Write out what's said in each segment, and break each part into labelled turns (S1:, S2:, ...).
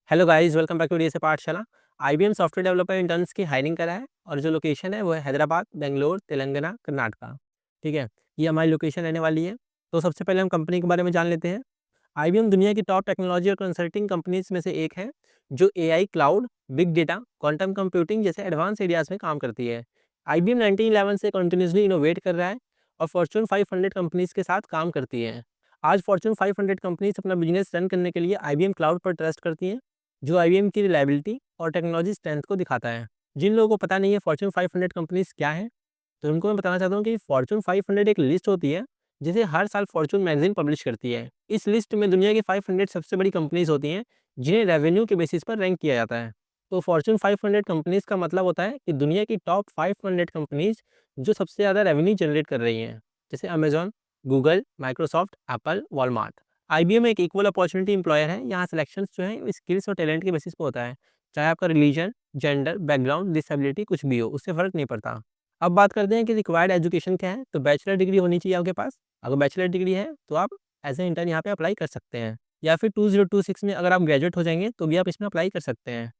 S1: Hello guys, welcome back to DSA Pathshala. IBM software developer interns की hiring करा है और जो लोकेशन है वो है हैदराबाद, बेंगलोर, तेलंगाना, कर्नाटका। ठीक है, ये हमारी लोकेशन रहने वाली है। तो सबसे पहले हम कंपनी के बारे में जान लेते हैं। आईबीएम दुनिया की टॉप टेक्नोलॉजी और कंसल्टिंग कंपनीज में से एक है, जो AI, cloud, big data, quantum computing जैसे एडवांस एरियाज में काम करती है। आईबीएम 1911 से कंटिन्यूसली इनोवेट कर रहा है और फॉर्च्यून 500 कंपनीज के साथ काम करती है। आज फॉर्च्यून 500 कंपनीज अपना बिजनेस रन करने के लिए आईबीएम क्लाउड पर ट्रस्ट करती हैं, जो आईबीएम की रिलायबिलिटी और टेक्नोलॉजी स्ट्रेंथ को दिखाता है। जिन लोगों को पता नहीं है फॉर्च्यून 500 कंपनीज क्या है, तो उनको मैं बताना चाहता हूँ कि फॉर्च्यून 500 एक लिस्ट होती है, जिसे हर साल फॉर्च्यून मैगजीन पब्लिश करती है। इस लिस्ट में दुनिया की 500 सबसे बड़ी कंपनीज होती हैं, जिन्हें रेवेन्यू के बेसिस पर रैंक किया जाता है। तो फॉर्च्यून 500 कंपनीज का मतलब होता है कि दुनिया की टॉप 500 कंपनीज जो सबसे ज़्यादा रेवेन्यू जनरेट कर रही हैं, जैसे Amazon, Google, Microsoft, Apple, Walmart. IBM एक इक्वल अपॉर्चुनिटी एम्प्लॉयर है। यहाँ सिलेक्शंस जो है स्किल्स और टैलेंट के बेसिस पे होता है। चाहे आपका रिलीजन, जेंडर, बैकग्राउंड, डिसेबिलिटी कुछ भी हो, उससे फ़र्क नहीं पड़ता। अब बात करते हैं कि रिक्वायर्ड एजुकेशन क्या है, तो बैचलर डिग्री होनी चाहिए आपके पास। अगर बैचलर डिग्री है तो आप एज ए इंटर्न यहाँ पे अप्लाई कर सकते हैं, या फिर 2026 में अगर आप ग्रेजुएट हो जाएंगे तो भी आप इसमें अप्लाई कर सकते हैं।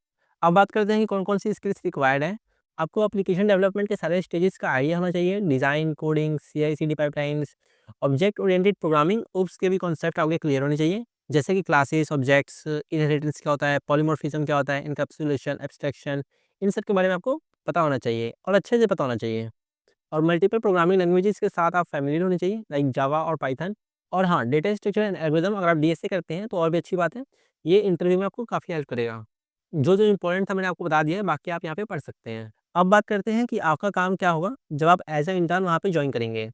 S1: अब बात करते हैं कि कौन कौन सी स्किल्स रिक्वायर्ड है। आपको एप्लीकेशन डेवलपमेंट के सारे स्टेजेस का आइडिया होना चाहिए। Design, coding, CI/CD pipelines, object oriented programming, OOPs के भी कॉन्सेप्ट आपके क्लियर होने चाहिए, जैसे कि क्लासेस, ऑब्जेक्ट्स, इनहेरिटेंस क्या होता है, पॉलीमॉर्फिज्म क्या होता है, एनकैप्सुलेशन, एब्स्ट्रैक्शन, इन सब के बारे में आपको पता होना चाहिए और अच्छे से पता होना चाहिए। और मल्टीपल प्रोग्रामिंग लैंग्वेजेस के साथ आप फैमिलियर होने चाहिए, लाइक जावा और पाइथन। और हाँ, डेटा स्ट्रक्चर एंड एल्गोरिथम अगर आप डीएसए करते हैं तो और भी अच्छी बात है। ये इंटरव्यू में आपको काफ़ी हेल्प करेगा। जो इम्पोर्टेंट था मैंने आपको बता दिया है, बाकी आप यहाँ पे पढ़ सकते हैं। अब बात करते हैं कि आपका काम क्या होगा जब आप एज ए इंटर्न वहाँ पे ज्वाइन करेंगे।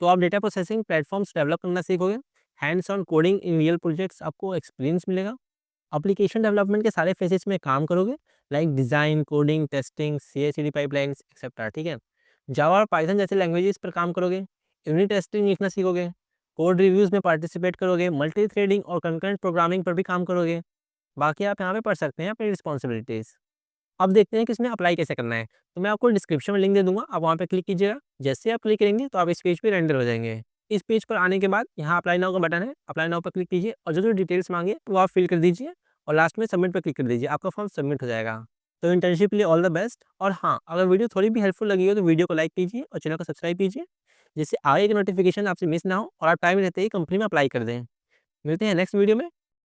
S1: तो आप डेटा प्रोसेसिंग प्लेटफॉर्म्स डेवलप करना सीखोगे। Hands on coding in real projects आपको एक्सपीरियंस मिलेगा। एप्लीकेशन डेवलपमेंट के सारे फेजेस में काम करोगे, like design, coding, testing, CI/CD pipelines etcetera. ठीक है, जावा और पाइथन जैसे लैंग्वेजेस पर काम करोगे। यूनिट टेस्टिंग लिखना सीखोगे। कोड रिव्यूज़ में पार्टिसिपेट करोगे। मल्टी थ्रेडिंग और कंकरेंट प्रोग्रामिंग पर भी काम करोगे। बाकी आप यहाँ पे पढ़ सकते हैं अपनी रिस्पॉन्सिबिलिटीज़। अब देखते हैं कि इसमें अप्लाई कैसे करना है। तो मैं आपको डिस्क्रिप्शन में लिंक दे दूँगा, आप वहाँ पे क्लिक कीजिएगा। जैसे आप क्लिक करेंगे तो आप इस पेज पे रेंडर हो जाएँगे। इस पेज पर आने के बाद यहाँ अप्लाई नाउ का बटन है, अप्लाई नाउ पर क्लिक कीजिए और जो-जो डिटेल्स माँगे वो आप फिल कर दीजिए और लास्ट में सबमिट पे क्लिक कर दीजिए। आपका फॉर्म सबमिट हो जाएगा। तो इंटर्नशिप के लिए ऑल द बेस्ट। और हाँ, अगर वीडियो थोड़ी भी हेल्पफुल लगी हो तो वीडियो को लाइक कीजिए और चैनल को सब्सक्राइब कीजिए, जिससे आगे की नोटिफिकेशन आपसे मिस ना हो और आप टाइम रहते ही कंपनी में अप्लाई कर दें। मिलते हैं नेक्स्ट वीडियो में।